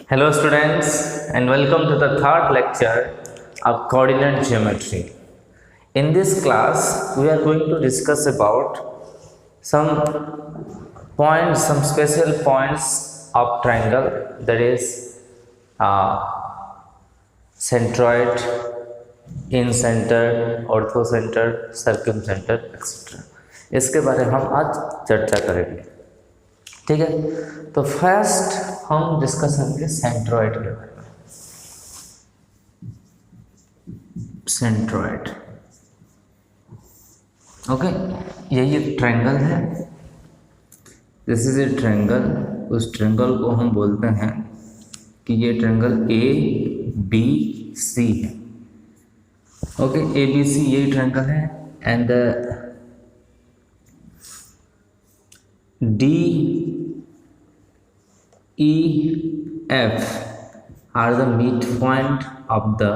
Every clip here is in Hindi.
Hello students and welcome to the third lecture of coordinate geometry. In this class we are going to discuss about some points, some special points of triangle, that is centroid, in-centered, ortho-centered, circumcentered, etc. इसके बारे में हम आज चर्चा करेंगे। ठीक है, तो फर्स्ट हम डिस्कस करेंगे सेंट्रॉइड के बारे में। सेंट्रॉइड, ओके, यही एक ट्रायंगल है। This is a triangle. उस ट्रायंगल को हम बोलते हैं कि ये ट्रायंगल ए बी सी है। ओके, ए बी सी यही ट्रायंगल है and D E F are the midpoint of the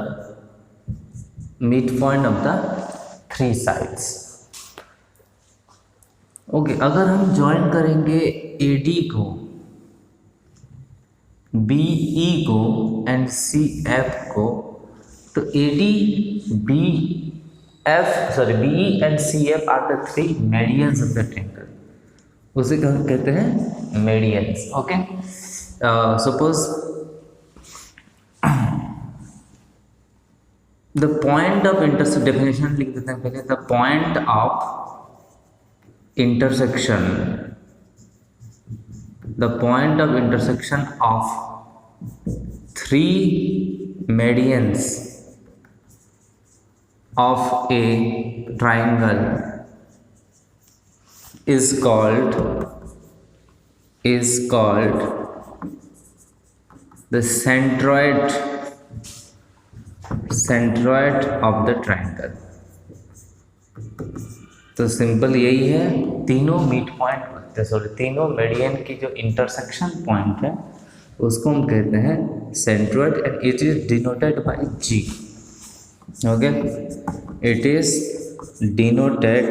three sides. Okay, अगर हम ज्वाइन करेंगे AD को, BE को एंड CF को, तो BE and CF are the three medians of the triangle. उसे कहते हैं medians. Okay, suppose the point of intersection, definition लिख देते हैं पहले। The point of intersection, the point of intersection of three medians of A triangle is called the centroid of the triangle. तो सिंपल यही है, तीनों मिड पॉइंट होते हैं, तीनों मेडियन की जो इंटरसेक्शन पॉइंट है उसको हम कहते हैं centroid and it is denoted by G. Okay, it is denoted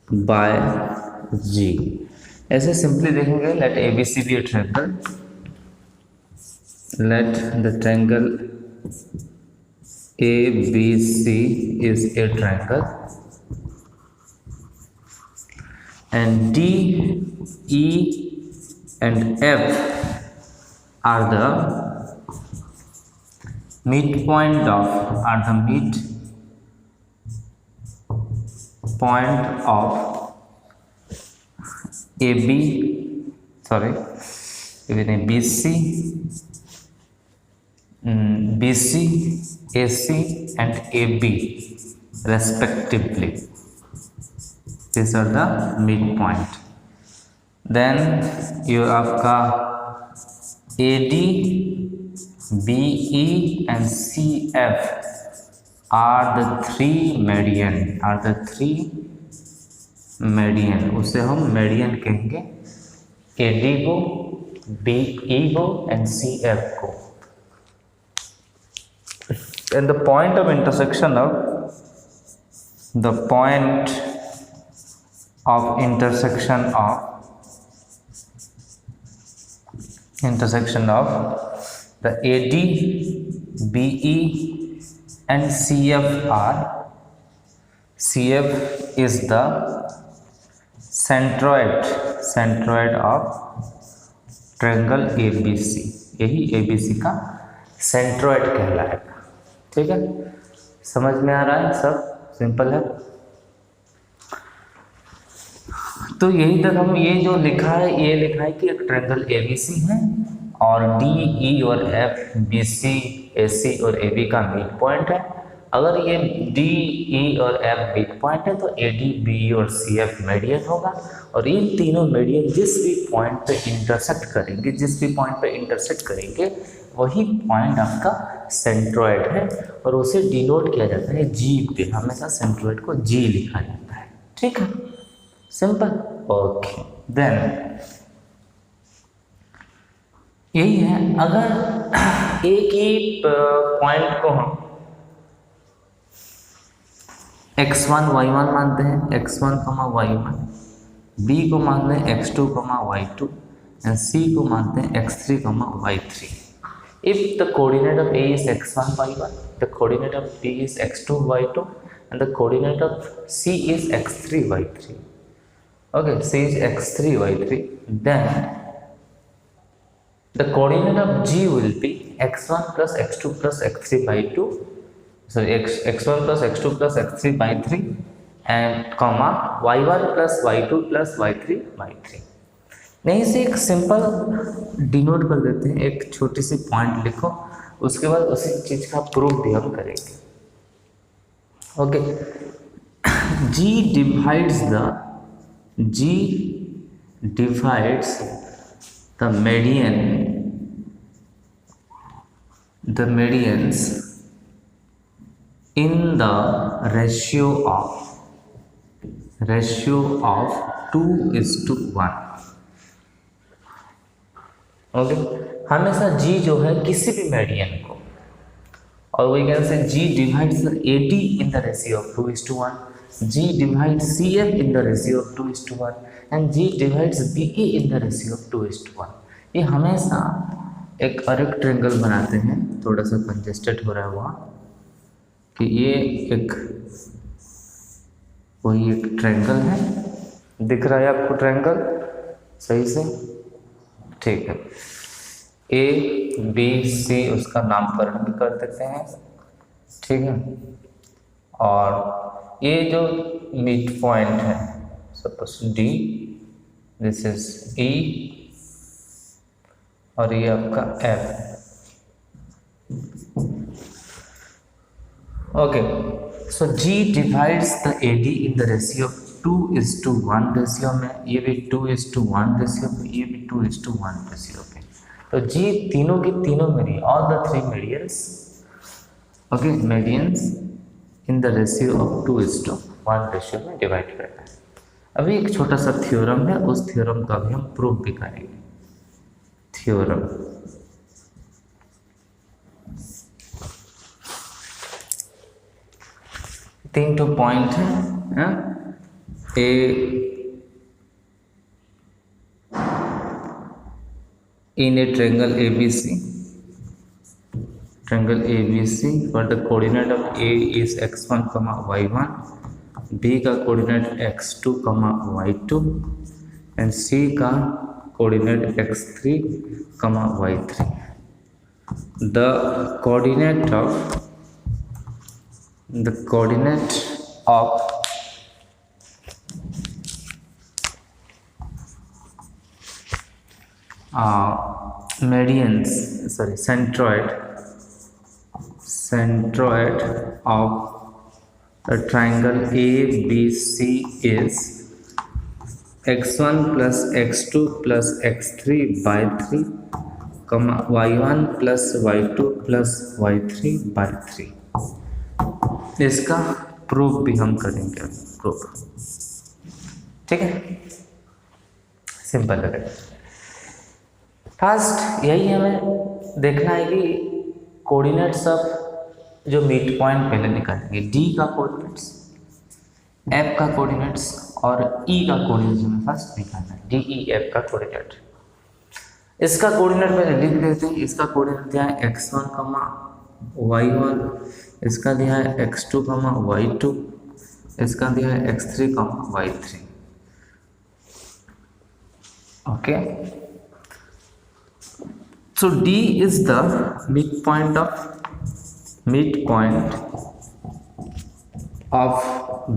by G. ऐसे सिंपली देखेंगे, let A B C be a triangle, let the triangle A B C is a triangle and D E and F are the mid point of AB, BC, AC and AB respectively. These are the midpoint. Then you have AD, BE and CF are the three median, उसे हम मेडियन कहेंगे, AD को, BE को एंड CF को। And the point of intersection of the AD, BE and CF are, CF is the centroid of triangle ABC। यही ABC का सेंट्रोइड कहलाएगा। ठीक है, समझ में आ रहा है? सब सिंपल है। तो यही तक हम ये जो लिखा है, ये लिखा है कि एक ट्रायंगल ABC है और DE और F BC AC और AB का मिड पॉइंट है। अगर ये DE और F मिड पॉइंट है तो AD BE और CF मेडियन होगा, और इन तीनों मेडियन जिस भी पॉइंट पे इंटरसेक्ट करेंगे वही पॉइंट आपका सेंट्रोइड है, और उसे डिनोट किया जाता है G पे। हमेशा सेंट्रोइड को G लिखा जाता है। ठीक है, सिंपल। ओके, देन यही है। अगर एक ही पॉइंट को हम x1 y1 मानते हैं, x1 y1, b को मान लें x2 y2, एंड सी को मानते हैं x3, y3। If the coordinate of A is x1, y1, the coordinate of B is x2, y2, and the coordinate of C is x3, y3. Okay, C is x3, y3. Then the coordinate of G will be x1 plus x2 plus x3 by 2. Sorry, x1 plus x2 plus x3 by 3 and comma y1 plus y2 plus y3 by 3। नहीं से एक सिंपल डिनोट कर देते हैं, एक छोटी सी पॉइंट लिखो, उसके बाद उसी चीज का प्रूफ भी हम करेंगे। Okay, G divides the medians in the ratio of 2:1। Okay, हमेशा G जो है किसी भी मेडियन को, और we can say G divides AD in the ratio of 2:1, G divides CF in the ratio of 2:1 and G divides BE in the ratio of 2:1। ये हमेशा एक और एक ट्रायंगल बनाते हैं। थोड़ा सा कंजेस्टेड हो रहा है वहाँ, कि ये एक वही एक ट्रायंगल है, दिख रहा है आपको ट्रायंगल सही से? ठीक है, ABC उसका नामकरण भी कर देते हैं, ठीक है। और ये जो मिड पॉइंट है, suppose D, this is E, और ये आपका F। Okay, so G divides the AD in the ratio of 2:1 ratio में, ये भी 2:1 रेशियो में, ये भी 2:1 रेशियो में। तो G तीनों की तीनों मेरी all the 3 medians, okay, medians in the ratio of 2:1 ratio में डिवाइड करता है। अभी एक छोटा सा थ्योरम है, उस थ्योरम का भी हम प्रूफ भी करेंगे। थ्योरम, तीन तो पॉइंट है, in a triangle ABC, where the coordinate of A is x1, y1, B का coordinate x2, y2 and C का coordinate x3, y3। The coordinate of centroid of the triangle ABC is x1 plus x2 plus x3 by 3, y1 plus y2 plus y3 by 3। इसका प्रूफ भी हम करेंगे, प्रूफ, ठीक है, सिंपल है। फर्स्ट यही हमें देखना है कि कोऑर्डिनेट्स ऑफ जो मिड पॉइंट पहले निकालेंगे, D का कोऑर्डिनेट्स, F का कोऑर्डिनेट्स और E का कोऑर्डिनेट्स हमें फर्स्ट निकालना है, DEF का कोऑर्डिनेट। इसका कोऑर्डिनेट पहले लिख देते हैं। इसका कोऑर्डिनेट दिया है x1, y1, इसका दिया है x2, y2, इसका दिया है x3, y3। Okay, so D is the midpoint of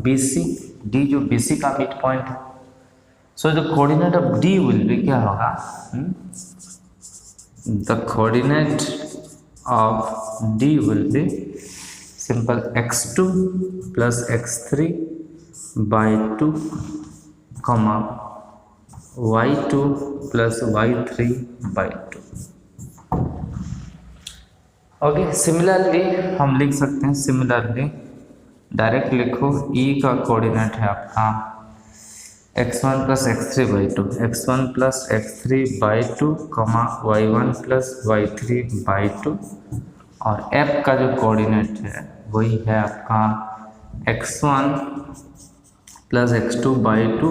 BC, D जो BC का मिड पॉइंट है। So the coordinate of D will be क्या होगा? The coordinate of D will be simple x2 plus x3 by 2, y2 plus y3 by 2। Okay, similarly हम लिख सकते हैं, सिमिलरली डायरेक्ट लिखो, E का कोऑर्डिनेट है आपका x1 plus x3 by 2, x1 plus x3 by 2, y1 plus y3 by 2, और F का जो कोऑर्डिनेट है वही है आपका x1 plus x2 by 2,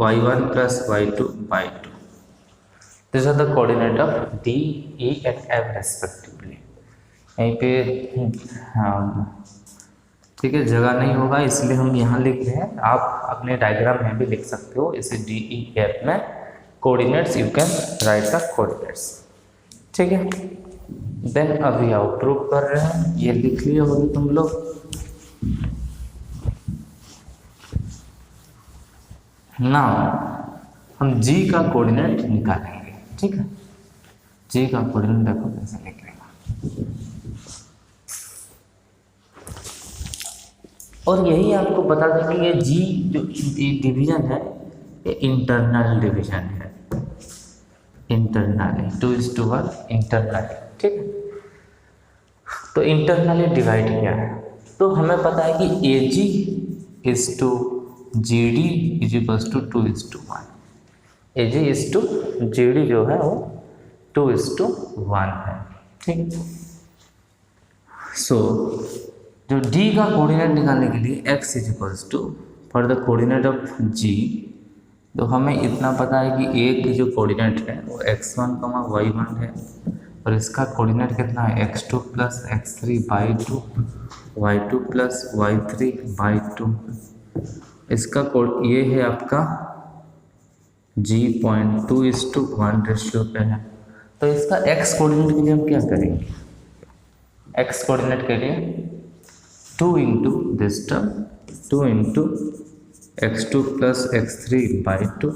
y1 plus y2 by 2। This are the coordinate of D, E and F respectively. यहीं पे हाँ ठीक है, जगह नहीं होगा इसलिए हम यहाँ लिख रहे हैं, आप अपने डायग्राम में भी लिख सकते हो इसे डी ई एफ में coordinates, you can write the coordinates. ठीक है, देन अभी आओ प्रूव कर रहे हैं, ये लिख लिए होगे तुम लोग। ना हम जी का कोऑर्डिनेट निकालेंगे। ठीक है, जी का कोऑर्डिनेट देखो कैसे निकलेगा, और यही आपको बता दें कि ये जी जो डिवीजन है ये इंटरनल डिवीजन है, इंटरनली 2:1 इंटरनली। ठीक है, तो इंटरनली डिवाइड किया है, तो हमें पता है कि A G is to G D is equals to 2:1। A G is to G D जो है वो 2:1 है। ठीक है, सो जो d का कोऑर्डिनेट निकालने के लिए x is equals to for the coordinate of g, तो हमें इतना पता है कि a की जो कोऑर्डिनेट है वो x1, y1 है, और इसका कोऑर्डिनेट कितना है x2 plus x3 by 2, y2 plus y3 by 2। इसका कोड ये है आपका g 0.2:1 रेशियो पे है। तो इसका x कोऑर्डिनेट के लिए हम क्या करेंगे, x कोऑर्डिनेट के लिए 2 into this term 2 into x2 plus x3 by 2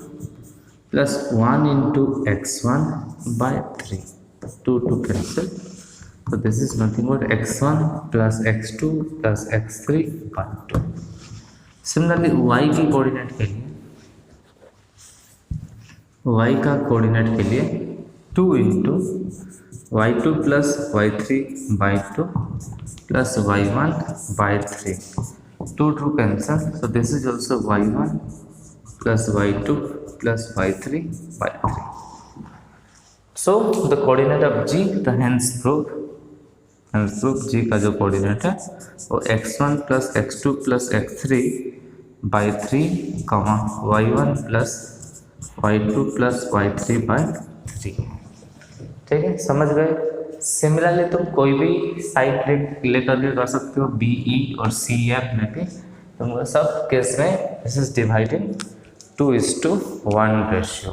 plus 1 into x1 by 3, 2 cancel, तो this is nothing but x1 plus x2 plus x3 by 2। Similarly y की कोऑर्डिनेट के लिए, y का कोऑर्डिनेट के लिए 2 into y2 plus y3 by 2 plus y1 by 3, 2 cancel, so this is also y1 plus y2 plus y3 by 3. So the coordinate of g, the hence proof g का जो कोऑर्डिनेट है वो x1 plus x2 plus x3 by 3, y1 plus y2 plus y3 by 3। ठीक है, समझ गए। सिमिलरली तुम कोई भी साइड लेकर के कर सकते हो, बी ई और सी एफ में भी तुम सब केस में दिस इज डिवाइडिंग 2:1 रेशियो।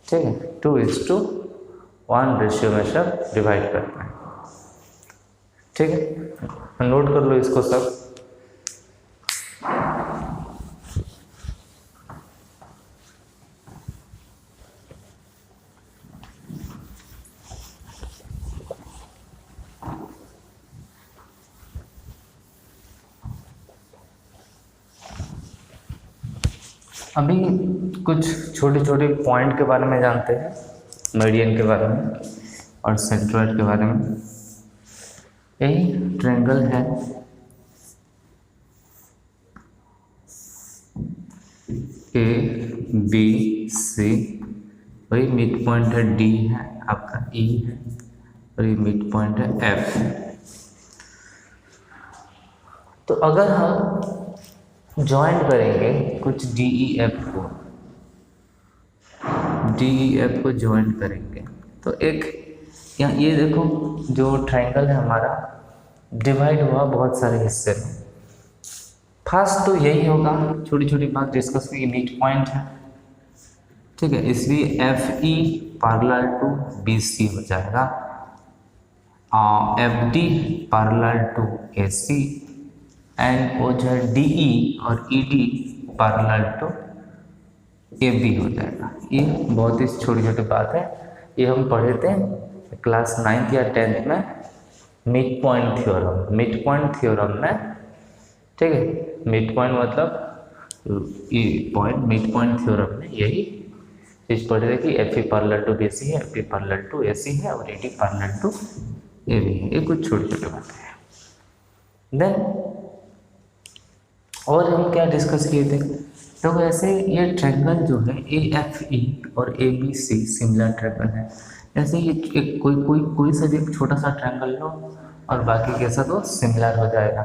ठीक है, 2:1 रेशियो में सब डिवाइड करते हैं। ठीक है, नोट कर लो इसको सब। अभी कुछ छोटे छोटे पॉइंट के बारे में जानते हैं, मेरिडियन के बारे में और सेंट्रॉइड के बारे में। यही ट्रायंगल है, ए बी सी, वही मिड पॉइंट है डी है, आपका ई है, और ये मिड पॉइंट है एफ। तो अगर हम ज्वाइन करेंगे कुछ डी ई एफ को ज्वाइन करेंगे तो एक यहाँ ये देखो जो ट्रायंगल है हमारा डिवाइड हुआ बहुत सारे हिस्से में। फर्स्ट तो यही होगा, छोटी छोटी बात डिस्कस की, मिड पॉइंट है। ठीक है, इसलिए F E parallel to B C हो जाएगा, F D parallel to A C, and वो जो है डी ई और E D parallel to A B हो जाएगा। ये बहुत ही छोटी छोटी बात है, ये हम पढ़े थे क्लास 9th या 10th में mid point theorem. Mid point theorem में, ठीक है, मिड पॉइंट मतलब ये पॉइंट, मिड पॉइंट थ्योरम में यही चीज पढ़े थे कि F E parallel to B C है, F E parallel to A C है और A D parallel to A B है। ये कुछ छोटी छोटी बातें हैं। देन और हम क्या डिस्कस किए थे, तो वैसे ये ट्रायंगल जो है ए एफ ई और A B C similar triangle है। जैसे ये एक कोई सा भी एक छोटा सा ट्रायंगल लो और बाकी के साथ वो सिमिलर हो जाएगा।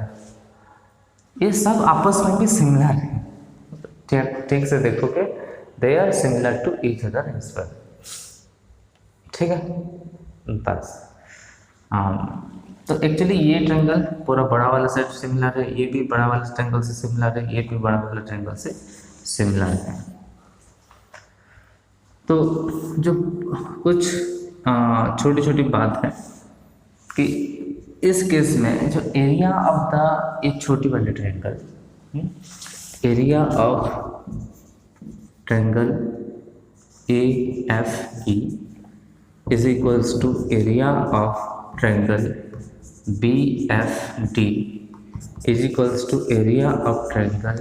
ये सब आपस में भी सिमिलर है, ठीक से देखोगे, they are similar to each other as well. ठीक है, बस। तो एक्चुअली ये ट्रायंगल पूरा बड़ा वाला सेट सिमिलर है, ये भी बड़ा वाला ट्रायंगल से सिमिलर है, ये भी बड़ा वाला ट्रायंगल से सिमिलर है। तो जो कुछ छोटी छोटी बात है कि इस केस में जो एरिया ऑफ द एक छोटी वाले triangle, area of triangle AFE is equals to area of triangle BFD is equals to area of triangle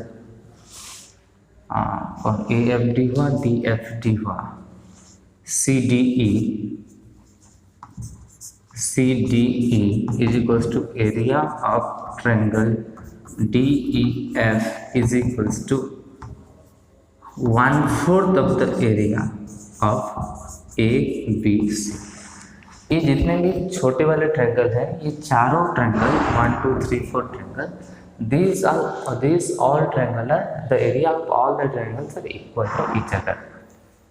और AFD हुआ, DFD हुआ, CDE is equals to area of triangle DEF is equals to 1/4 of the area of ABC। ये जितने भी छोटे वाले ट्रायंगल हैं, ये चारों triangle 1 2 3 4 triangle, these all triangle are the area of all the triangles are equal to each other।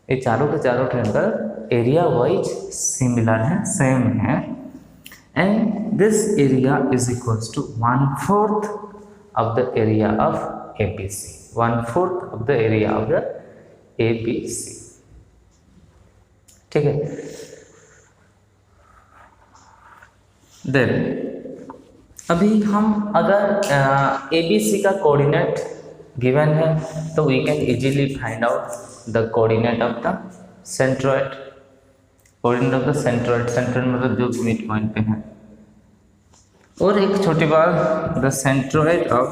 ये चारों के चारों ट्रायंगल एरिया वाइज सिमिलर है, सेम है, and this area is equals to 1/4 of the area of ABC, 1/4 of the area of the ABC। ठीक है, देन अभी हम अगर ABC का कोऑर्डिनेट गिवन है तो we can easily find out the coordinate of the centroid. Coordinate of the centroid, centroid मतलब जो मिड पॉइंट पे है। और एक छोटी बात, the centroid of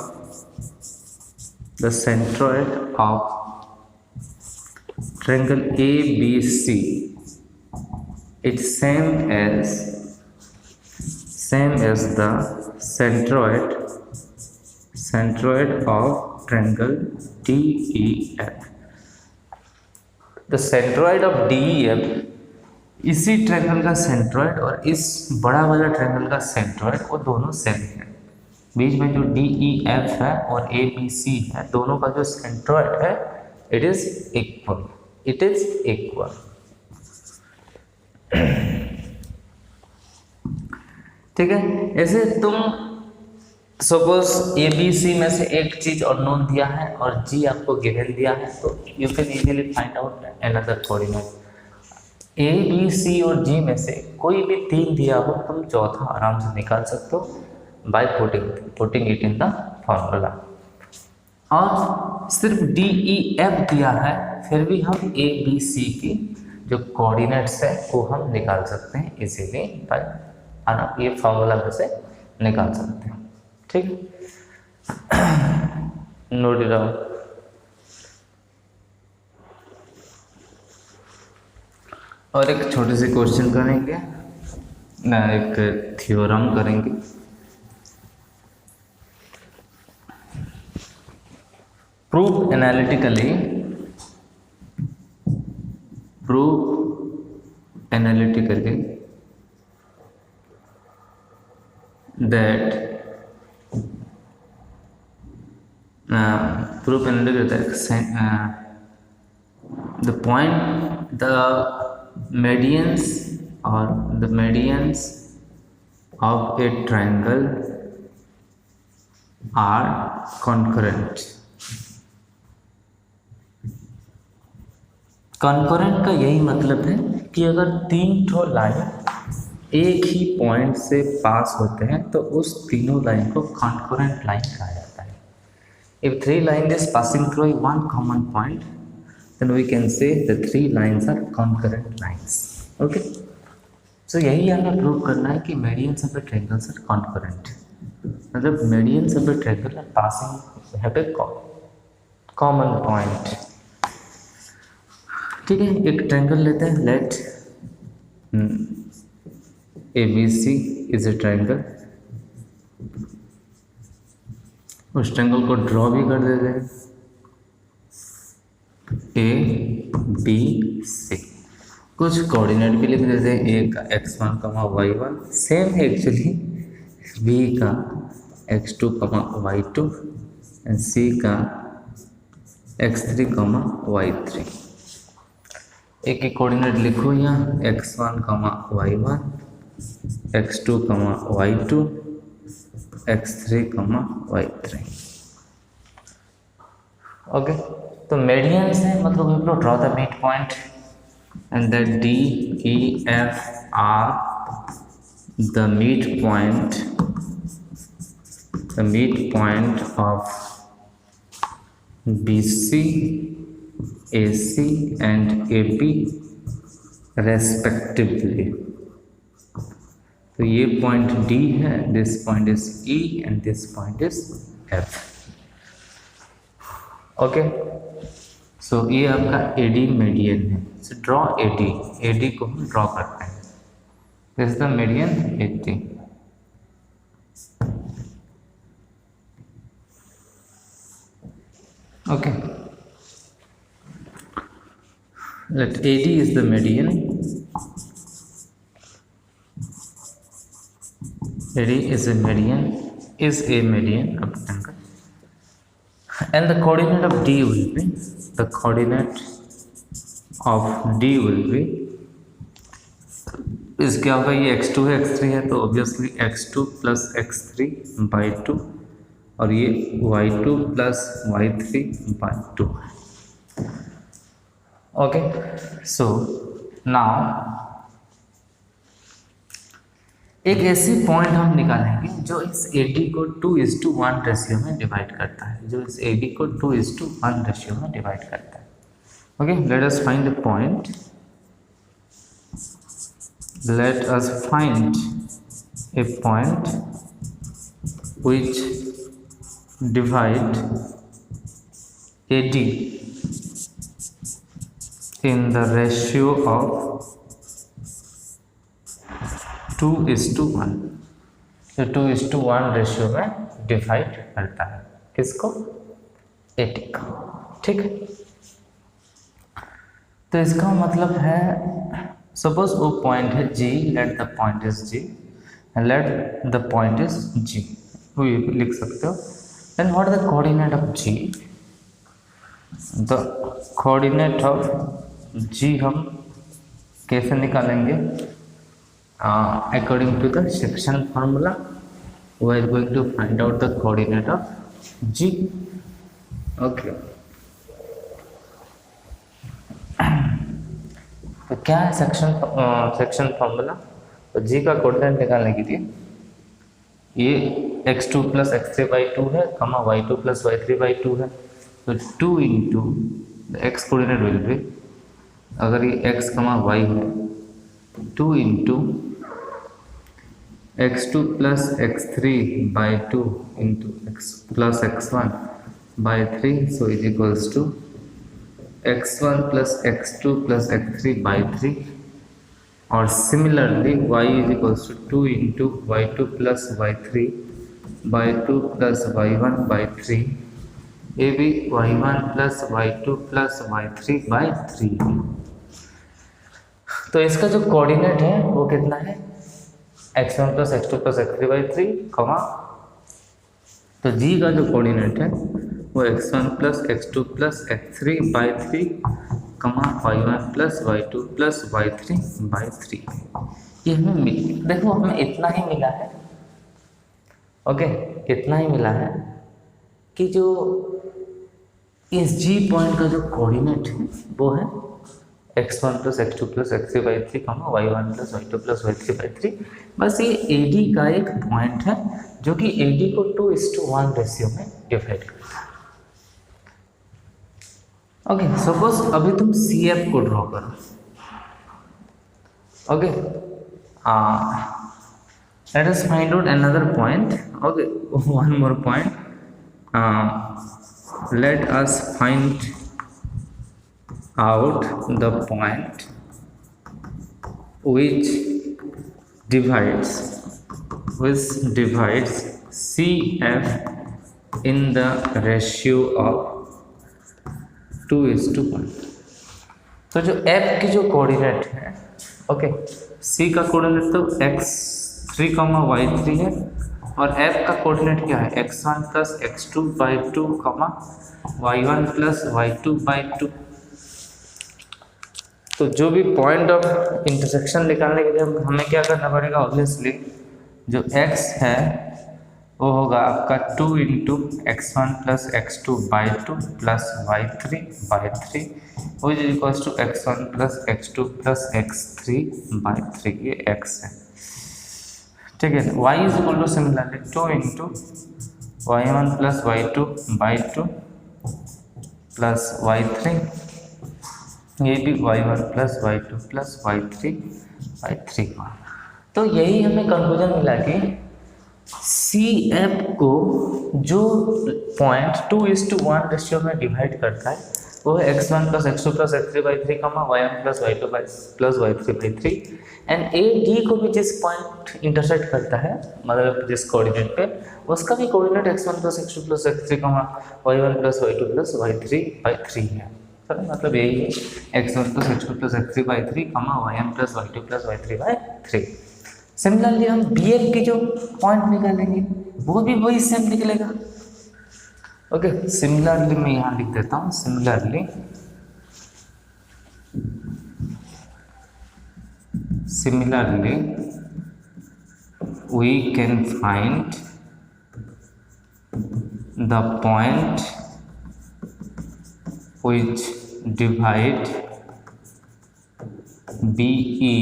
triangle ABC it's same as the centroid of triangle DEF। the centroid of DEF इसी ट्रायंगल का सेंट्रोइड और इस बड़ा वाला ट्रायंगल का सेंट्रोइड, वो दोनों सेम है। बीच में जो DEF है और ABC है, दोनों का जो सेंट्रोइड है इट इज इक्वल, ठीक है। ऐसे तुम सपोज ABC में से एक चीज अननोन दिया है और G आपको गिवन दिया है, तो you can easily find out another coordinate. ABC और G में से कोई भी तीन दिया हो, तुम चौथा आराम से निकाल सकते हो by putting it in the formula. और सिर्फ DEF दिया है, फिर भी हम ABC की जो कोऑर्डिनेट्स है वो हम निकाल सकते हैं इजीली बाय ये फॉर्मूला में से निकाल सकते हैं। ठीक, नोट इट डाउन। और एक छोटी सी क्वेश्चन करेंगे ना, एक थ्योरम करेंगे। Prove analytically that the point, the medians of a triangle are concurrent। Concurrent का यही मतलब है कि अगर तीन ठो लाइन एक ही पॉइंट से पास होते हैं तो उस तीनों लाइन को कॉन्करेंट लाइन कहा जाता है। If three line is passing through one common point then we can say the three lines are concurrent lines. Okay, so यही हमें प्रूव करना है कि medians of a triangles are concurrent, मतलब medians of a triangle are passing have a common point. ठीक है, एक ट्रायंगल लेते हैं, let ABC is a triangle. उस ट्रायंगल को ड्रॉ भी कर देते हैं, ABC। कुछ कोऑर्डिनेट भी लिख देते हैं, A का x1, y1 सेम है एक्चुअली, B का x2, y2 एंड C का x3, y3। एक एक कोऑर्डिनेट लिखो यहाँ, x1, y1, x2, y2, x3, y3। Okay, तो मेडियन से मतलब we will draw the mid point and that D, E, F are the midpoint of BC, AC and AB respectively। तो ये पॉइंट D है, this point is E and this point is F। Okay, so ये आपका AD मेडियन है। सो ड्रॉ AD को हम ड्रॉ करते हैं। This is the median AD। Okay, let AD is the median, AD is a median of triangle, and the coordinate of D will be, इस क्या होगा, ये x2 है x3 है, तो obviously x2 plus x3 by 2 और ये y2 plus y3 by 2। Okay, so now एक ऐसी पॉइंट हम निकालेंगे जो इस AD को 2:1 रेशियो में डिवाइड करता है, okay, let us find a point, which divide AD in the ratio of 2:1। तो 2:1 रेशियो में डिवाइड करता है किसको, AD को। ठीक है, तो इसका मतलब है सपोज वो पॉइंट है G, let the point is G and let the point is G, वो ये भी लिख सकते हो। Then what the coordinate of G, the coordinate of G हम कैसे निकालेंगे, according to the section formula we are going to find out the coordinate of G। okay, तो क्या है सेक्शन फार्मूला, तो G का कोऑर्डिनेट निकालने के लिए ये x2 प्लस x3 बाई 2 है, y2 प्लस y3 बाई 2 है, तो 2 into x coordinate will be, अगर ये x, y है, 2 into x2 plus x3 by 2 into x plus x1 by 3, so is equals to x1 plus x2 plus x3 by 3, और similarly y is equals to 2 into y2 plus y3 by 2 plus y1 by 3, ये भी y1 plus y2 plus y3 by 3। तो इसका जो कोऑर्डिनेट है वो कितना है, x1 plus x2 plus x3 by 3, तो G का जो कोऑर्डिनेट है वो x1 plus x2 plus x3 by 3, y1 plus y2 plus y3 by 3। ये हमें देखो, हमें इतना ही मिला है। ओके, इतना ही मिला है कि जो इस G पॉइंट का जो कोऑर्डिनेट है वो है x1 plus x2 plus x3 by 3, y1 plus y2 plus y3 by 3। बस ये AD का एक पॉइंट है जो कि AD को 2:1 रेशियो में डिवाइड करता है। ओके, सपोज अभी तुम CF को ड्रॉ करो। Okay, let us find out another point. Okay, one more point, let us find out the point which divides CF in the ratio of 2:1। तो जो F की जो कोऑर्डिनेट है, ओके, C का कोऑर्डिनेट तो x3, y3 है, और F का कोऑर्डिनेट क्या है, x1 plus x2 by 2, y1 plus y2 by 2। तो जो भी पॉइंट ऑफ इंटरसेक्शन निकालने के लिए हमें क्या करना पड़ेगा, ऑब्वियसली जो x है वो होगा आपका 2 into x1 plus x2 by 2 plus y3 by 3 which is equals to x1 plus x2 plus x3 by 3, ये x है, ठीक है। y is equal to similarly 2 into y1 plus y2 by 2 plus y3, ये भी y1 plus y2 plus y3 by 3 का। तो यही हमें कंक्लूजन मिला कि सी एफ को जो पॉइंट 2:1 रेशियो में डिवाइड करता है वो है x1 plus x2 plus x3 by 3 कमा y1 plus y2 plus y3 by 3, and A D को भी जिस पॉइंट इंटरसेक्ट करता है मतलब जिस कोऑर्डिनेट पे उसका भी coordinate x1 plus x2 plus x3 कमा y1 plus y2 plus y3 by 3 है। सर मतलब यही है x1 plus x2 plus x3 by 3 कमा y1 plus y2 plus y3 by 3। Similarly हम बी एफ की जो पॉइंट निकालेंगे वो भी वही सेम निकलेगा। ओके, सिमिलरली मैं यहाँ लिख देता हूँ, similarly we can find the point which divide BE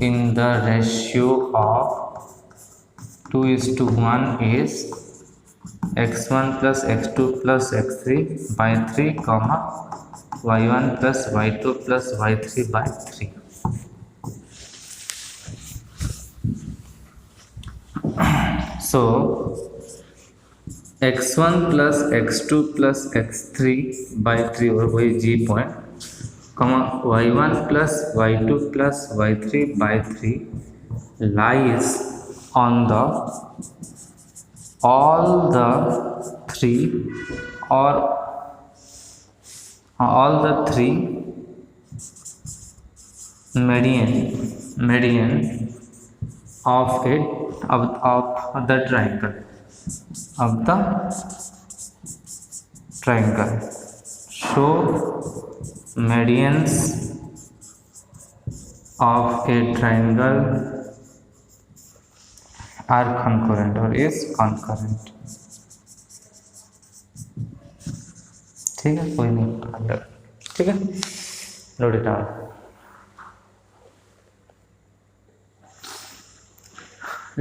in the ratio of 2:1 is x1 plus x2 plus x3 by 3 comma y1 plus y2 plus y3 by 3। So x1 plus x2 plus x3 by 3 और वही g पॉइंट कमा y1 plus y2 plus y3 by 3 lies on the all the three median of the triangle show medians of a triangle are concurrent or is concurrent। ठीक है, कोई नहीं, ठीक है, note it down.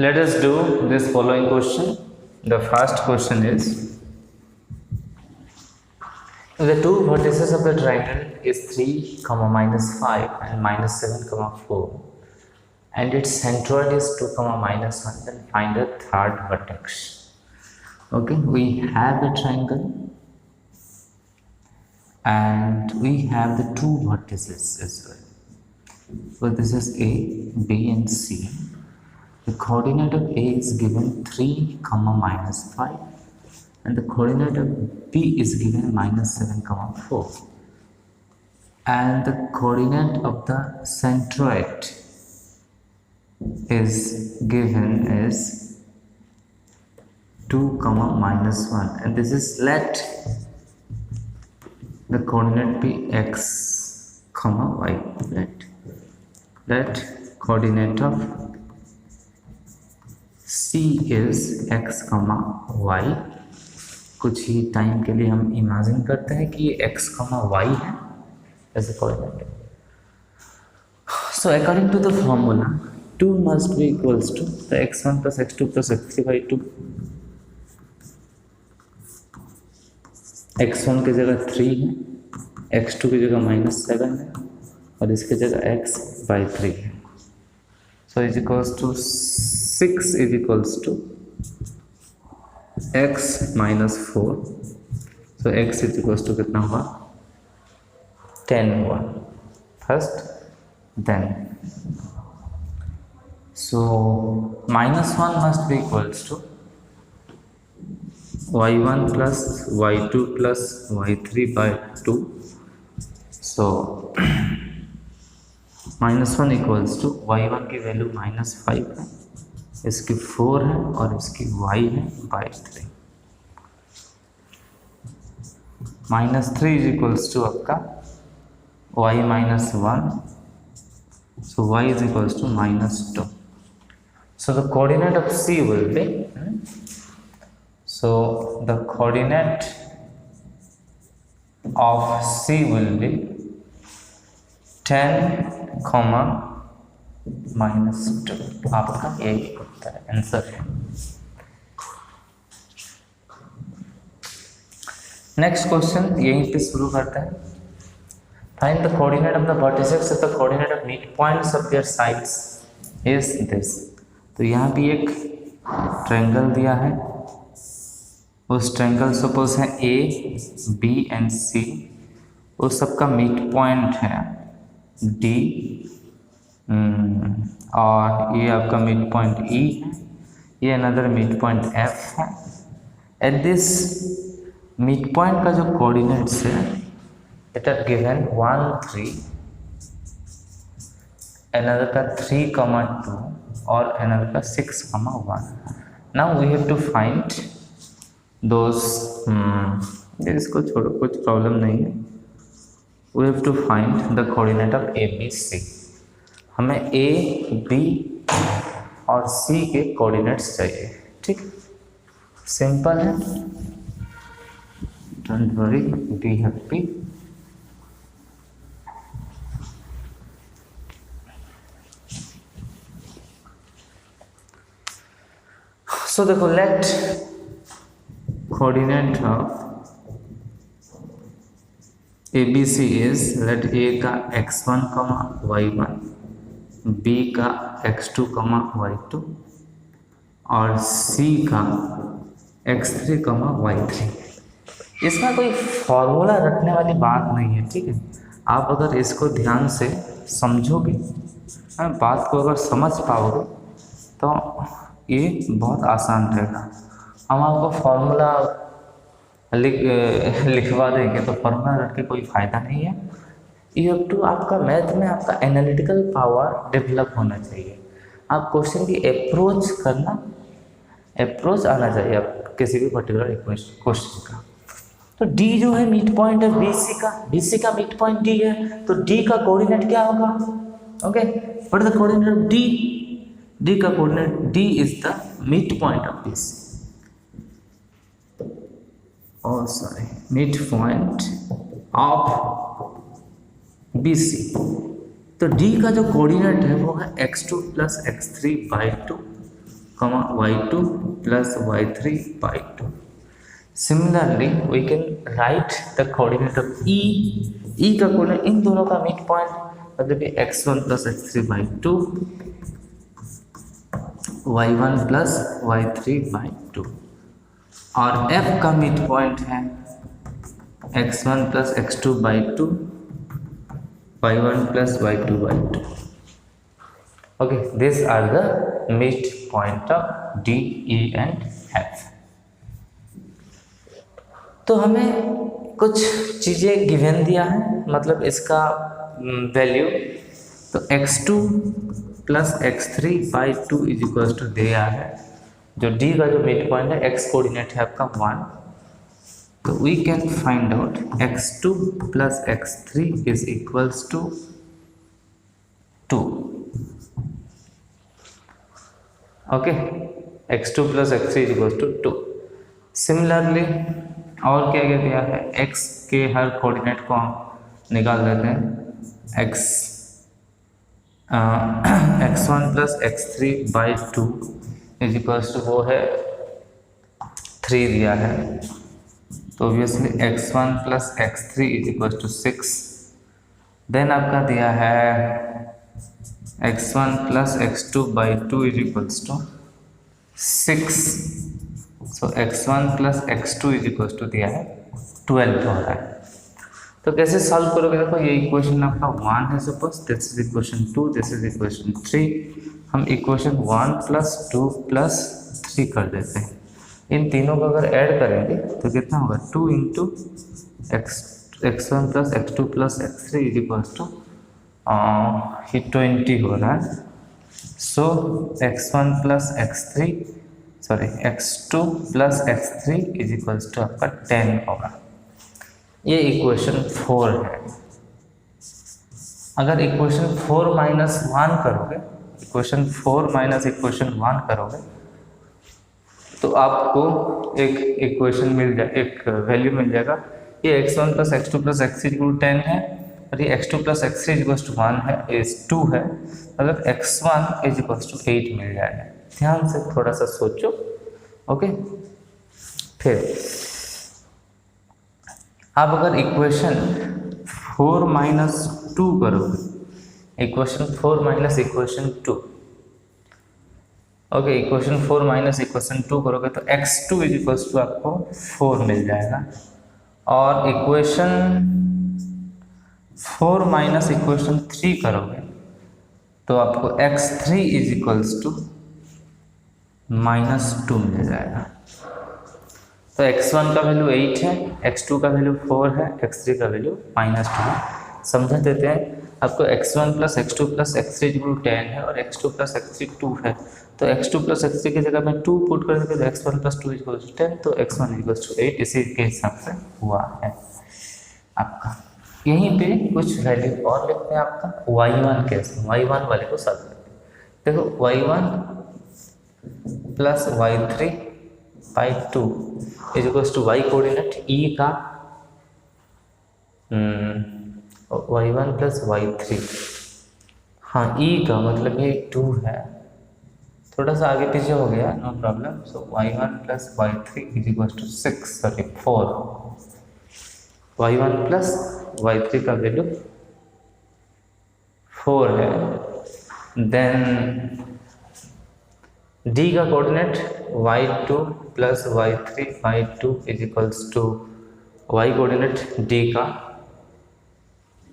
Let us do this following question. The first question is, the two vertices of the triangle is 3, -5 and -7, 4, and its centroid is 2, -1. Then find a third vertex. Okay, we have a triangle and we have the two vertices as well. So this is A, B and C. The coordinate of A is given 3, -5, and the coordinate of B is given -7, 4, and the coordinate of the centroid is given as 2, -1, and this is let the coordinate be x, y. Let coordinate of C is x, y। कुछ ही टाइम के लिए हम इमेजिन करते हैं कि ये x, y है as a coordinate. So according to the formula 2 must be equals to the x1 plus x2 plus x3 by 2। x1 की जगह 3 है, x2 की जगह -7 है और इसकी जगह x बाई 3 है। So is equals to 6 is equals to x minus 4, so x is equals to कितना हुआ 10 हुआ first, then so -1 must be equals to y1 plus y2 plus y3 by 2, so -1 equals to y1 की वैल्यू -5 है, इसकी 4 है और इसकी y है बाई 3। -3 इज इक्वल्स टू आपका y minus 1. So y is equals to minus 2. So the coordinate of C will be, so the coordinate of C will be 10, minus 2. आपका यही उत्तर है, आंसर है। नेक्स्ट क्वेश्चन यहीं पे शुरू करते हैं। Find the coordinate of the vertices at the coordinate of mid points of their sides is this. तो यहाँ भी एक ट्रायंगल दिया है, उस ट्रायंगल सपोज है ए बी एंड सी, उस सबका मिड पॉइंट है डी, और ये आपका मिड पॉइंट ई है, ये अनदर मिड पॉइंट एफ है। एट दिस मिड पॉइंट का जो कोऑर्डिनेट्स है इट आर गिवन 1 3, अनदर का 3 2 और अनदर का 6 1। Now we have to find those, इसको छोड़ो, कुछ प्रॉब्लम नहीं है। We have to find the coordinate of A B C. हमें ए बी और सी के कोऑर्डिनेट्स चाहिए, ठीक, सिंपल है, don't worry, be happy. So देखो, let coordinate of A B C is, let A का x1 y1, b का x2 y2 और c का x3 y3। इसमें कोई फॉर्मूला रखने वाली बात नहीं है, ठीक है। आप अगर इसको ध्यान से समझोगे, बात को अगर समझ पाओगे तो ये बहुत आसान रहेगा। हम आपको फॉर्मूला लिखवा देंगे तो फॉर्मूला रख के कोई फ़ायदा नहीं है। यू हैव टू, आपका मैथ में आपका एनालिटिकल पावर डेवलप होना चाहिए। आप क्वेश्चन की अप्रोच करना, अप्रोच आना चाहिए आप किसी भी पर्टिकुलर क्वेश्चन का। तो D जो है मिड पॉइंट है BC का मिड पॉइंट D है, तो D का कोऑर्डिनेट क्या होगा? Okay, what is the coordinate of D का coordinate, D is the mid point of BC, mid point of BC। तो D का जो कोऑर्डिनेट है वो है x2 + x3 / 2, y2 + y3 / 2। Similarly, we can write the coordinate of E का कोऑर्डिनेट, इन दोनों का मिड पॉइंट मतलब कि x1 + x3 / 2, y1 + y3 / 2, और F का मिड पॉइंट है x1 + x2 / 2, y1 + y2 / 2। Okay, these are the mid point of D, E and F। तो हमें कुछ चीज़ें गिवन दिया है, मतलब इसका वैल्यू, तो x2 + x3 / 2 = दिया है। जो D का जो मिड पॉइंट है, x कोऑर्डिनेट है आपका 1, तो we can find out x2 + x3 = 2। Okay, x2 + x3 = 2। Similarly और क्या क्या दिया है, x के हर कोऑर्डिनेट को हम निकाल लेते हैं। x1 + x3 / 2 = वो है 3 दिया है, तो ऑब्वियसली x1 + x3 = 6। देन आपका दिया है x1 + x2 / 2 = 6। सो x1 + x2 = दिया है 12 हो रहा है। तो कैसे सॉल्व करोगे? देखो, ये इक्वेशन आपका 1 है, suppose this is equation 2, this is equation 3। हम इक्वेशन 1 + 2 + 3 कर देते हैं। इन तीनों को अगर ऐड करेंगे तो कितना होगा? 2 × x1 + x2 + x3 = 20 हो रहा है। सो x1 + x3 x2 + x3 = आपका 10 होगा। ये इक्वेशन 4 है। अगर इक्वेशन 4 माइनस 1 करोगे, इक्वेशन 4 माइनस इक्वेशन 1 करोगे तो आपको एक इक्वेशन मिल जाए, एक वैल्यू मिल जाएगा। ये x1 plus x2 plus x3 equal 10 है और ये x2 प्लस x3 इक्वल 1 है, इज 2 है, मतलब x1 इज इक्वल 8 मिल जाएगा। ध्यान से थोड़ा सा सोचो। ओके, फिर आप अगर इक्वेशन 4 माइनस 2 करोगे, equation 4 minus equation 2, okay, equation 4 minus equation 2 करोगे तो x2 इज इक्वल टू आपको 4 मिल जाएगा, और इक्वेशन 4 माइनस इक्वेशन 3 करोगे तो आपको x3 इज इक्वल्स टू -2 मिल जाएगा। तो x1 का वैल्यू 8 है, x2 का वैल्यू 4 है, x3 का वैल्यू -2 है। समझा देते हैं आपको। x1 plus x2 plus x3 equal 10 है और x2 प्लस x3 2 है, तो x2 प्लस x3 की जगह में 2 पुट कर देंगे तो x1 प्लस 2 इक्वल 10, तो x1 इक्वल 8 इसी के हिसाब से हुआ है आपका। यहीं पे कुछ वैल्यू और लिखते हैं आपका y1 कैसे, y1 वाले को साथ करते हैं। देखो y1 plus y3 by 2 is equals to y coordinate e का y1 प्लस y3, हाँ e का मतलब ये 2 है, थोड़ा सा आगे पीछे हो गया, no problem. So y1 plus y3 is equals to 4, y1 plus y3 का वैल्यू 4 है। देन d का coordinate y2 plus y3 by 2 is equals to y coordinate d का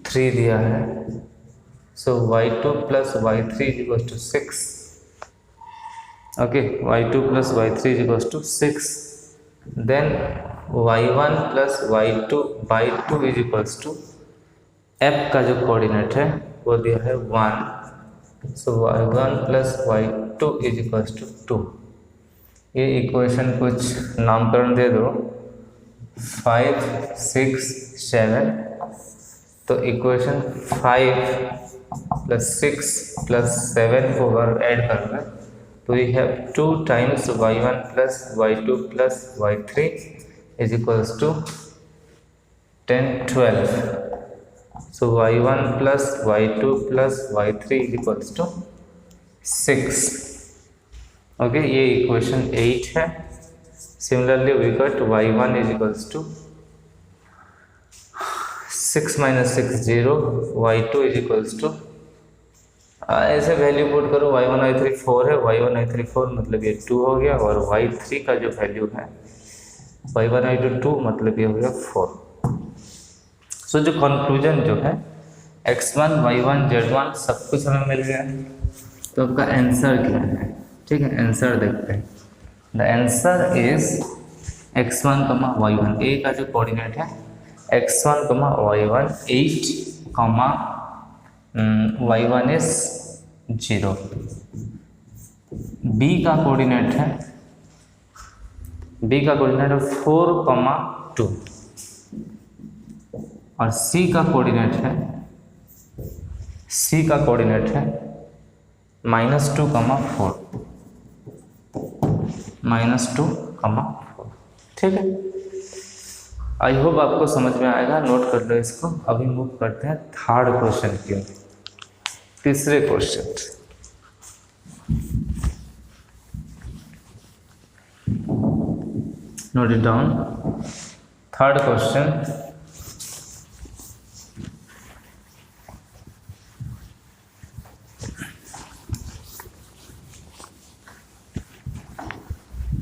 3 दिया है, so y2 plus y3 is equals to 6, okay, y2 plus y3 is equals to 6। Then y1 plus y2 by 2 is equals to f का जो कोऑर्डिनेट है वो दिया है 1, so y1 plus y2 is equals to 2। ये इक्वेशन कुछ नामकरण दे दो, 5 6 7, तो इक्वेशन 5 प्लस 6 प्लस 7 को अगर ऐड करोगे तो we have 2 times y1 plus y2 plus y3 is equals to 10 12, so y1 plus y2 plus y3 is equals to 6, okay, ये इक्वेशन 8 है। Similarly we got y1 is equals to 6 minus 6 0, y2 is equals to ऐसे वैल्यू पुट करो, y1 y3 4 है, y1 y3 4 मतलब ये 2 हो गया, और y3 का जो वैल्यू है y1 y2 2 मतलब ये हो गया 4। सो जो कंक्लूजन जो है x1 y1 z1 सब कुछ हमें मिल गया, तो आपका आंसर क्या है, ठीक है, आंसर देखते हैं। The answer is x1 y1, ए का जो कोऑर्डिनेट है x1 y1 8 y1 is 0, B का कोऑर्डिनेट है 4 2, और सी का कोऑर्डिनेट है -2 4, -2 4, ठीक है। आई होप आपको समझ में आएगा, नोट कर लो इसको। अभी मूव करते हैं थर्ड क्वेश्चन की, तीसरे question. Note it down, third question.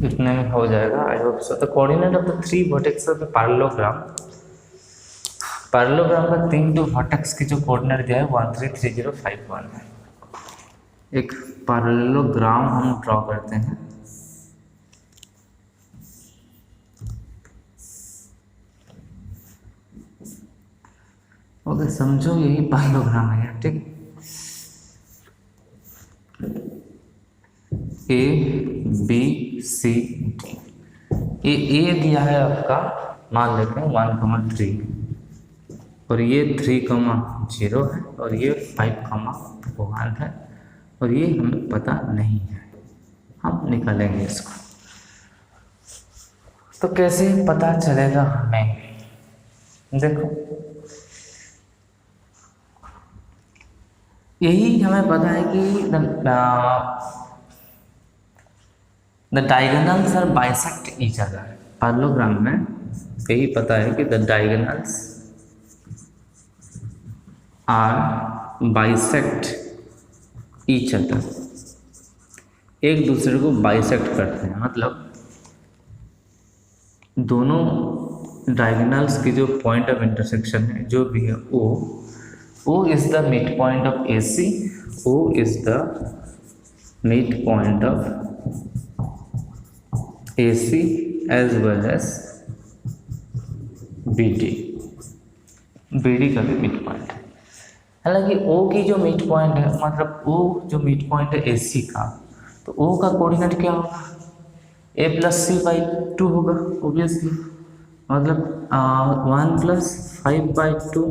इतने में हो जाएगा, I hope so. The coordinate of the 3 vertex of the parallelogram का 3 वर्टेक्स की जो कोऑर्डिनेट दिया है 1 3 3 0 5 1 है। एक पैरेललोग्राम हम ड्रॉ करते हैं, ओके, समझो यही पैरेललोग्राम है, ठीक। ए बी सी डी, ए दिया है आपका, मान लेते हैं 1 3, और ये 3,0 है और ये 5,1 है और ये हमें पता नहीं है, हम निकालेंगे इसको। तो कैसे पता चलेगा हमें? देखो यही हमें पता है कि the diagonals are bisect each other. Parallelogram में यही पता है कि the diagonals are bisect each other, एक दूसरे को बाइसेक्ट करते हैं, मतलब दोनों डायगोनल्स की जो पॉइंट ऑफ इंटरसेक्शन है जो भी है O is the mid point of AC, O is the mid point of AC as well as BD का भी मिड पॉइंट है। हालांकि O की जो मिड पॉइंट है, मतलब O जो मिड पॉइंट है AC का, तो O का कोऑर्डिनेट क्या होगा? a+c/2 होगा ऑब्वियसली, मतलब 1+5/2,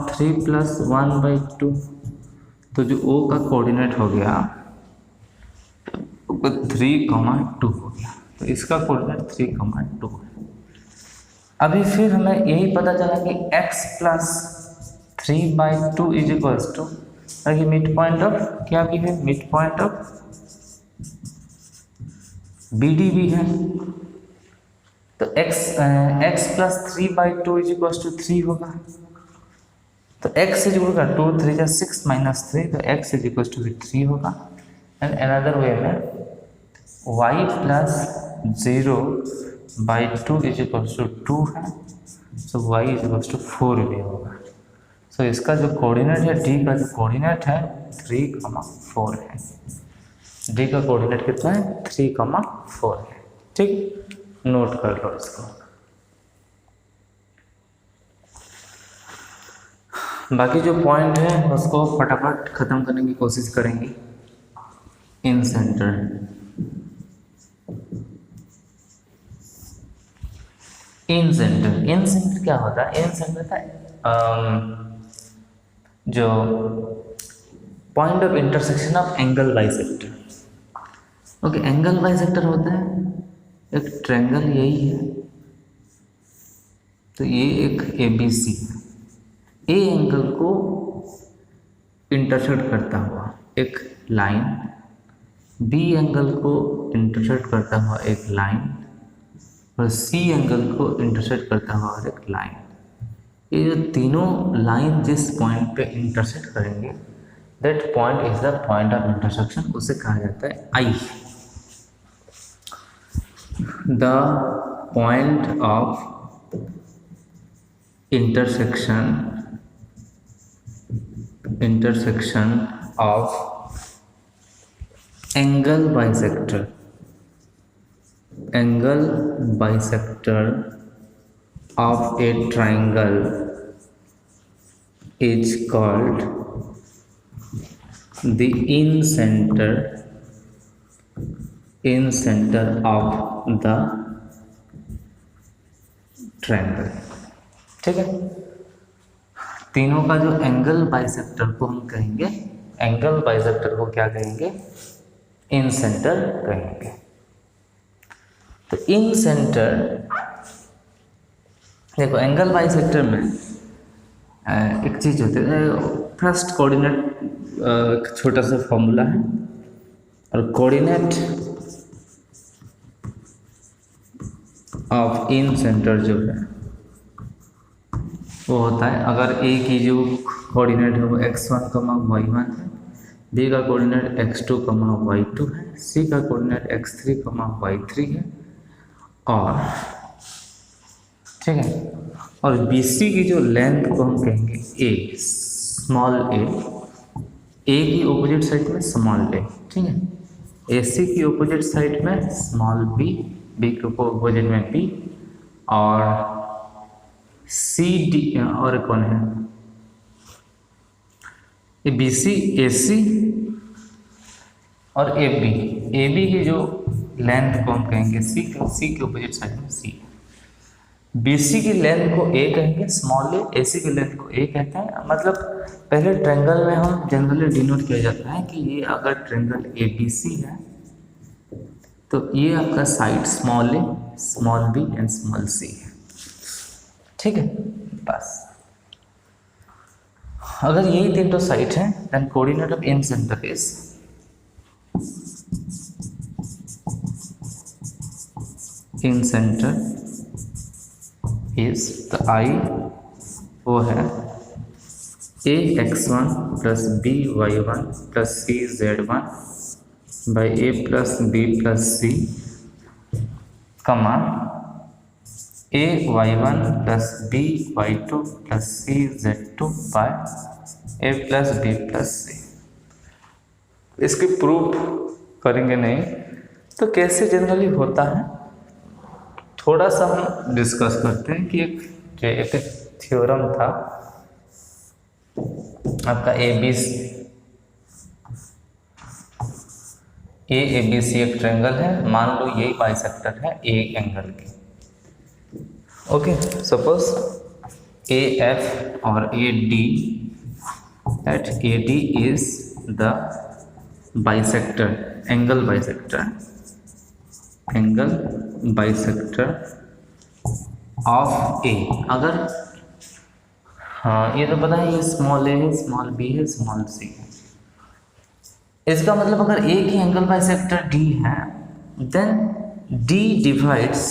3+1/2। तो जो O का कोऑर्डिनेट हो गया 3,2 हो गया, तो इसका कोऑर्डिनेट 3,2 है। अभी फिर हमें यही पता चला कि x+3/2 is equals to, mid point of क्या भी है, मिड पॉइंट ऑफ BD भी है। तो x+3/2 इज इक्वल्स टू 3 होगा, तो x इज इक्वल टू 2 3 6 -3, तो x इज इक्वल टू 3 होगा। एंड अनदर वे में y+0/2 इज इक्वल टू 2 है, सो y इज इक्वल टू 4 भी होगा। सो इसका जो कोऑर्डिनेट है, d का जो कोऑर्डिनेट है 3,4 है। d का कोऑर्डिनेट कितना है? 3,4 है। ठीक, नोट कर लो इसको। बाकी जो पॉइंट है उसको फटाफट ख़त्म करने की कोशिश करेंगे। इन सेंटर, इन सेंटर क्या होता है? इन सेंटर था जो point of intersection of angle bisector. Okay, angle bisector होता है एक ट्रायंगल, यही है, तो ये एक ABC है, ए एंगल को इंटरसेक्ट करता हुआ एक लाइन, बी एंगल को इंटरसेक्ट करता हुआ एक लाइन, और सी एंगल को इंटरसेक्ट करता हुआ एक लाइन। ये जो तीनों लाइन जिस पॉइंट पे इंटरसेक्ट करेंगे, that point is the point of intersection, उसे कहा जाता है I. The point of intersection of angle bisector of a triangle is called the in-center of the triangle। ठीक है, तीनों का जो एंगल बाइसेक्टर को हम कहेंगे, एंगल बाइसेक्टर को क्या कहेंगे? इन सेंटर कहेंगे। तो इन सेंटर, देखो एंगल बाइसेक्टर में एक चीज होती है, फर्स्ट कोऑर्डिनेट एक छोटा सा फॉर्मूला है, और कोऑर्डिनेट ऑफ इन सेंटर जो है वो होता है, अगर ए की जो कोऑर्डिनेट है वो x1, y1 है, बी का कोऑर्डिनेट x2, y2 है, सी का कोऑर्डिनेट x3, y3 है, और ठीक है, और BC की जो लेंथ को हम कहेंगे a, स्मॉल a की ऑपोजिट साइड में स्मॉल a, ठीक है, AC की ऑपोजिट साइड में स्मॉल b के ऑपोजिट में b, और CD और कौन है BC, AC और AB की जो लेंथ को हम कहेंगे C के ऑपोजिट साइड में C। BC की लेंथ को A कहेंगे, स्मॉल a, AC की लेंथ को A कहते हैं। मतलब पहले ट्रायंगल में हम जनरली डिनोट किया जाता है कि ये अगर ट्रायंगल ABC है तो ये आपका side small a, small b and small c है, ठीक है। बस अगर यही तीन तो साइड है, then coordinate of incentre is incentre is the I वो है ax1 plus by1 plus cz1 by a plus b plus c, comma ay1 plus by2 plus cz2 by a plus b plus c। इसकी प्रूफ करेंगे नहीं तो कैसे जनरली होता है थोड़ा सा हम डिस्कस करते हैं कि एक थ्योरम था आपका ABC एक ट्रायंगल है, मान लो यही बाइसेक्टर है A एंगल की। ओके, सपोज AF और AD at AD is the bisector, angle bisector of A। अगर हाँ ये तो पता है, ये स्मॉल a है, स्मॉल b है, स्मॉल c है। इसका मतलब अगर A की एंगल बाइसेक्टर D है then D divides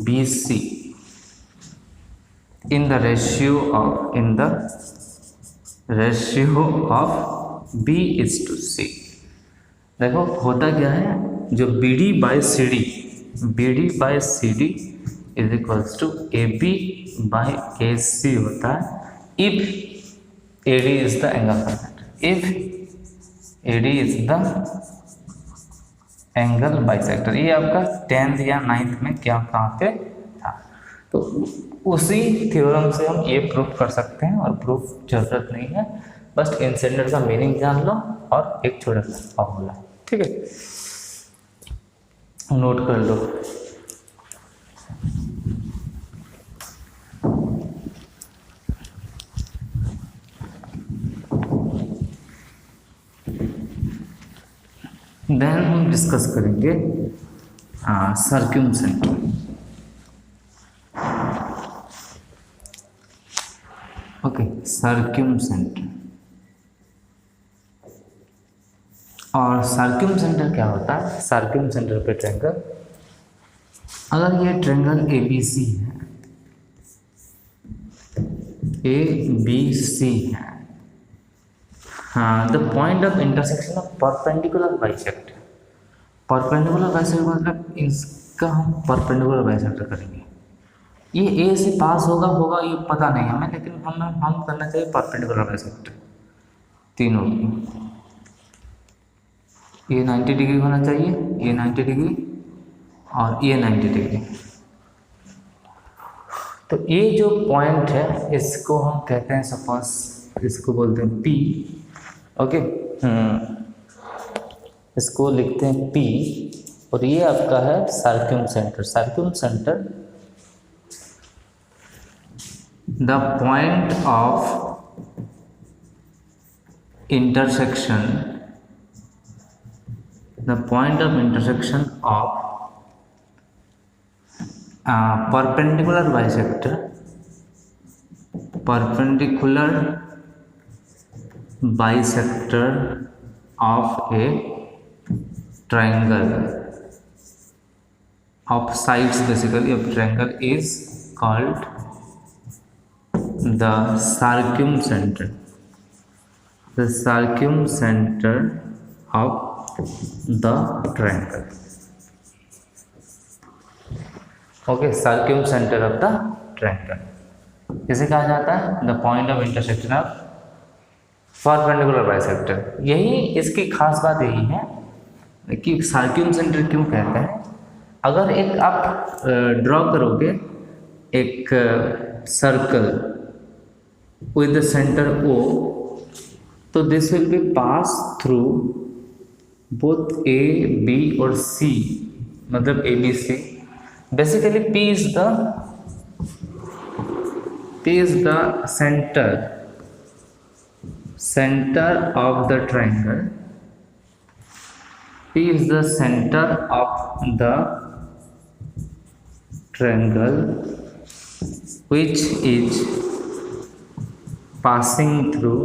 BC in the ratio of B is to C। देखो होता क्या है, जो BD by CD is equals to AB by AC होता है if AD is the angle bisector. If AD is the angle bisector, ये आपका 10th या 9th में क्या कहाँ पे था, तो उसी थ्योरम से हम ये प्रूफ कर सकते हैं। और प्रूफ जरूरत नहीं है, बस इन सेंटर का मीनिंग जान लो और एक छोटा सा फॉर्मूला, ठीक है, नोट कर लो। देन हम डिस्कस करेंगे सर्क्यूमसेंटर। ओके, सर्क्यूमसेंटर। और सर्क्यूमसेंटर क्या होता है? सर्क्यूमसेंटर पे ट्रायंगल, अगर ये ट्रायंगल ABC है, ABC है, हाँ, the point of intersection of perpendicular bisector. Perpendicular bisector मतलब इसका हम परपेंडिकुलर बाइसेक्टर करेंगे। ये A से पास होगा ये पता नहीं हमें, लेकिन हम करना चाहिए परपेंडिकुलर बाइसेक्टर तीनों की। ये 90 डिग्री होना चाहिए, ये 90 डिग्री और ये 90 डिग्री। तो ये जो पॉइंट है इसको हम कहते हैं, सपोज इसको बोलते हैं P। ओके, इसको लिखते हैं P और ये आपका है circumcentre. Circumcentre the point of intersection of perpendicular bisector of a triangle of sides, basically of triangle is called the circumcenter of the triangle। ओके, सर्क्यूमसेंटर ऑफ द ट्रायंगल इसे कहा जाता है the point of intersection of perpendicular bisector. यही इसकी खास बात यही है कि सर्क्यूमसेंटर क्यों कहते हैं। अगर एक आप ड्रॉ करोगे एक circle with the centre O, तो this will be pass through both A, B और C, मतलब ABC basically P is the center of the triangle. P is the center of the triangle which is passing through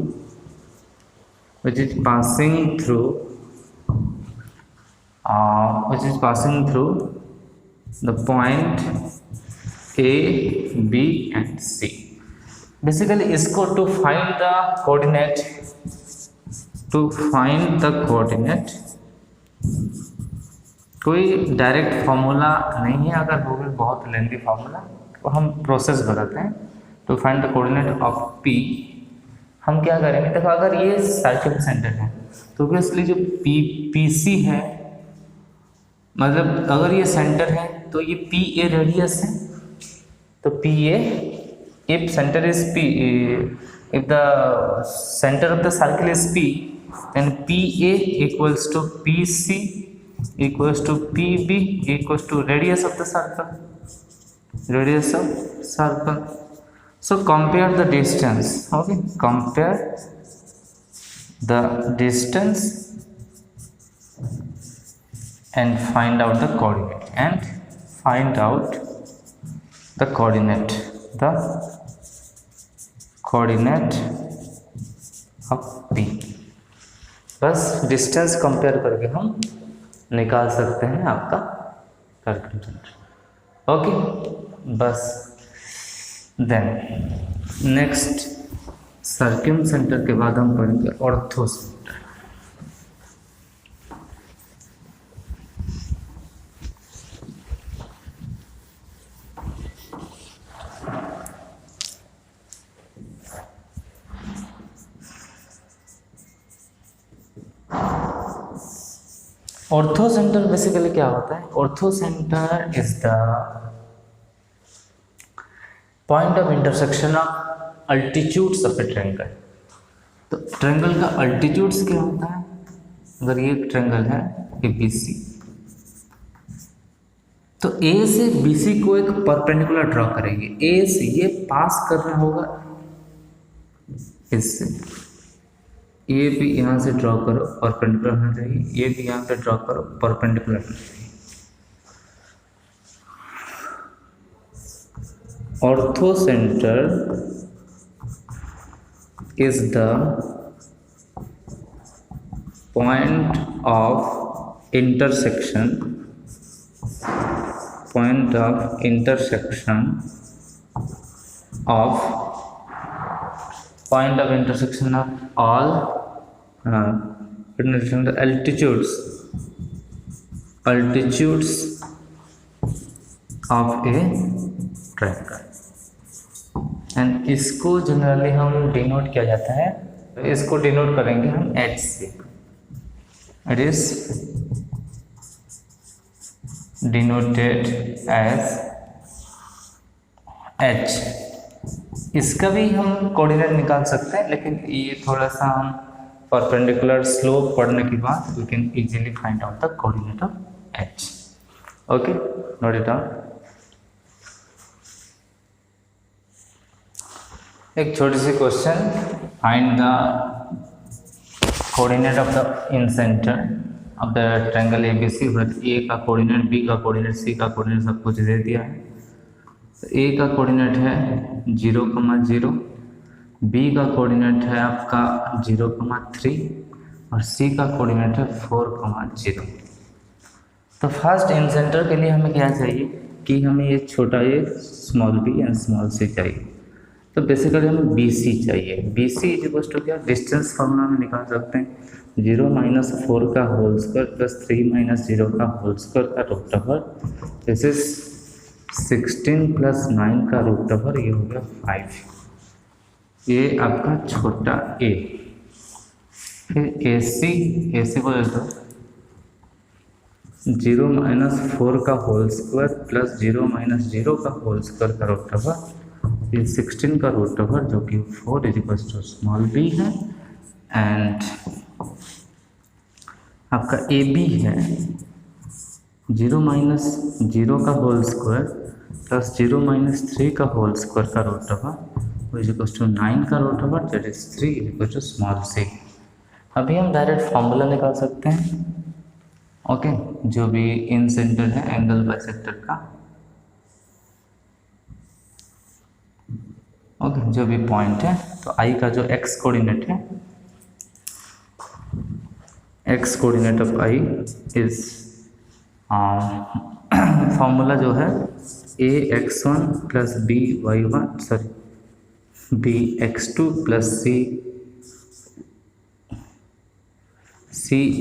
the point A, B and C. Basically इसको to find the coordinate कोई डायरेक्ट फॉर्मूला नहीं है, अगर वो भी बहुत लेंथी फॉर्मूला तो हम प्रोसेस बताते हैं। To find the coordinate of P हम क्या करेंगे, देखो अगर ये सर्कल सेंटर है तो ऑब्वियसली जो PC है, मतलब अगर ये सेंटर है तो ये PA रेडियस है, तो PA if center is P, if the center of the circle is P, then PA equals to PC equals to PB equals to radius of the circle. So compare the distance. Okay, compare the distance and find out the coordinate of P. बस डिस्टेंस कंपेयर करके हम निकाल सकते हैं आपका कैलकुलेटर। ओके, बस देन नेक्स्ट सर्किम सेंटर के बाद हम पढ़ेंगे ortho centre. Ortho centre basically क्या होता है? Ortho centre is the point of intersection of altitudes of a triangle. तो ट्रायंगल का अल्टीट्यूड्स क्या होता है? अगर ये ट्रायंगल है ABC, तो A से BC को एक परपेंडिकुलर ड्रॉ करेंगे। A से ये पास करना होगा इससे, ये भी यहाँ से ड्रॉ करो परपेंडिकुलर होना चाहिए, ये भी यहाँ पे ड्रॉ करो परपेंडिकुलर होना चाहिए। Ortho centre is the point of intersection of all altitudes of a triangle, and इसको जनरली हम डिनोट किया जाता है, तो इसको डिनोट करेंगे हम H से। It is denoted as H। इसका भी हम कोऑर्डिनेट निकाल सकते हैं, लेकिन ये थोड़ा सा हम परपेंडिकुलर स्लोप पढ़ने के बाद we can easily find out the coordinate of H। Okay, note it down. एक छोटी सी question, find the coordinate of the incentre of the triangle ABC। A का कोऑर्डिनेट, बी का कोऑर्डिनेट, सी का कोऑर्डिनेट सब कुछ दे दिया है। ए का कोऑर्डिनेट है 0,0, बी का कोऑर्डिनेट है आपका 0,3 और सी का कोऑर्डिनेट है 4,0। तो फर्स्ट इन सेंटर के लिए हमें क्या चाहिए कि हमें ये छोटा ये small B and small C चाहिए। तो बेसिकली हमें BC चाहिए। BC इज इक्वल्स टू क्या, डिस्टेंस फॉर्मूला में निकाल सकते हैं 0 - 4 का होल स्क्वायर प्लस 3 - 0 का होल स्क्वायर का रूट ओवर, दिस इज 16 + 9 का रूट ओवर, ये हो गया 5। ये आपका छोटा a। फिर AC को ले दो 0 - 4 का होल स्क्वायर प्लस 0 - 0 का होल स्क्वायर का रूट ओवर, ये 16 का रूट ओवर जो कि 4 is equal to small b है। एंड आपका AB है 0 माइनस 0 का होल स्क्वायर प्लस 0 माइनस 3 का होल स्क्वायर का root over is equal to 9 का root over that is 3 is equal to small c। अभी हम डायरेक्ट फॉर्मूला निकाल सकते हैं। ओके, जो भी इन सेंटर है एंगल बाइसेक्टर का, ओके, जो भी पॉइंट है, तो आई का जो एक्स कोऑर्डिनेट है, x coordinate of I is formula जो है A x one plus B y one B x two plus C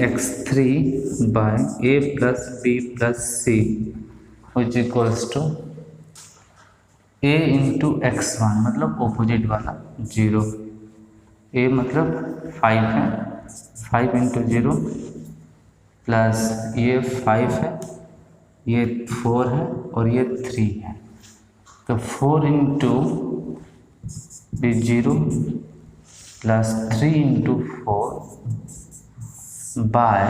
x three by A plus B plus C which equals to A into x one मतलब ऑपोजिट वाला 0, ए मतलब 5 है, 5 इंटू 0 प्लस ये 5 है, ये 4 है और ये 3 है, तो 4 इंटू भी 0 plus 3 into 4 bye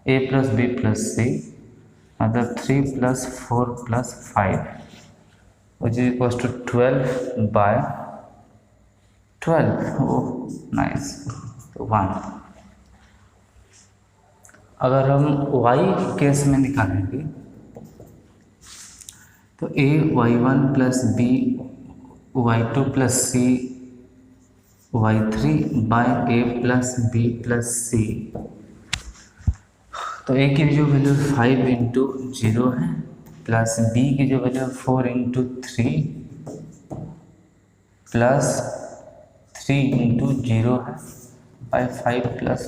A plus B plus सी मतलब 3 plus 4 plus 5 which is equals to 12 by 12। Oh nice, तो 1। अगर हम y केस में निकालेंगे तो a y1 plus b y2 plus c y3 by a plus b plus c, तो a की जो वैल्यू 5 इंटू 0 है प्लस b की जो वैल्यू 4 इंटू 3 प्लस 3 इंटू 0 है बाई 5 प्लस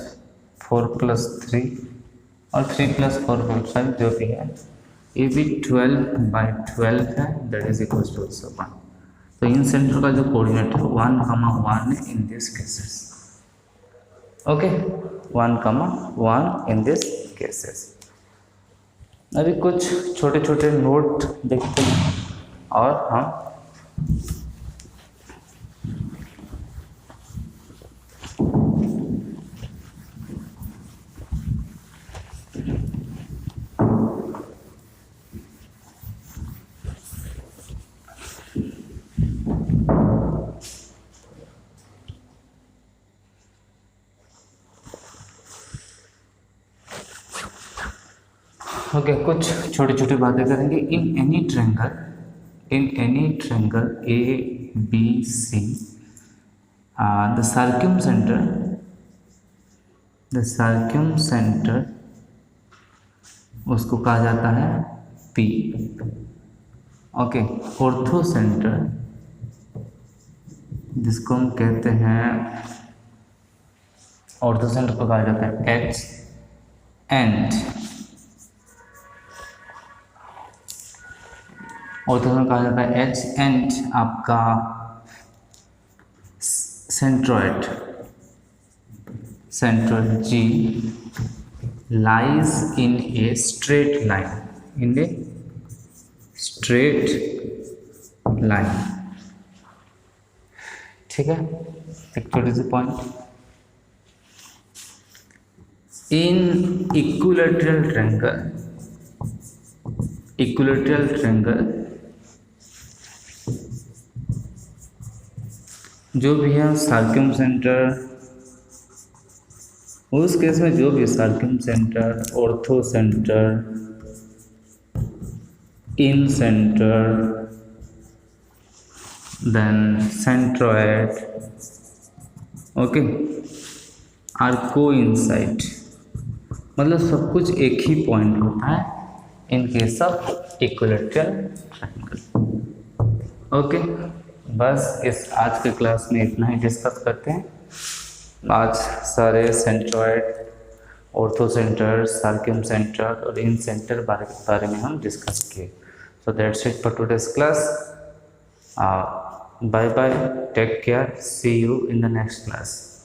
4 प्लस 3 और 3 प्लस 4 प्लस 5 जो भी है, ये भी 12 बाई 12 है दैट इज इक्वल टू 1। तो इन सेंटर का जो कोऑर्डिनेट है 1,1 है in this cases. Okay, 1,1 in this cases. अभी कुछ छोटे छोटे नोट देखते हैं और हम ओके कुछ छोटी छोटी बातें करेंगे। In any triangle A B C the circumcentre उसको कहा जाता है P। ओके, ऑर्थो सेंटर जिसको हम कहते हैं ऑर्थो सेंटर को कहा जाता है H एंड ऑर्थो सेंटर कहा जाता है H एंड आपका centroid G lies in a straight line, ठीक है। एक छोटी सी पॉइंट, इन इक्विलैटरल ट्रायंगल जो भी है सर्क्यूम सेंटर, उस केस में जो भी circumcentre, orthocentre, incentre, then centroid, okay, are coincide, मतलब सब कुछ एक ही पॉइंट होता है in case of equilateral triangle. Okay, बस इस आज के क्लास में इतना ही डिस्कस करते हैं। आज सारे centroid, orthocentre, circumcentre और इन सेंटर बारे में हम डिस्कस किए। So that's it for today's class. Bye bye, take care, see you in the next class.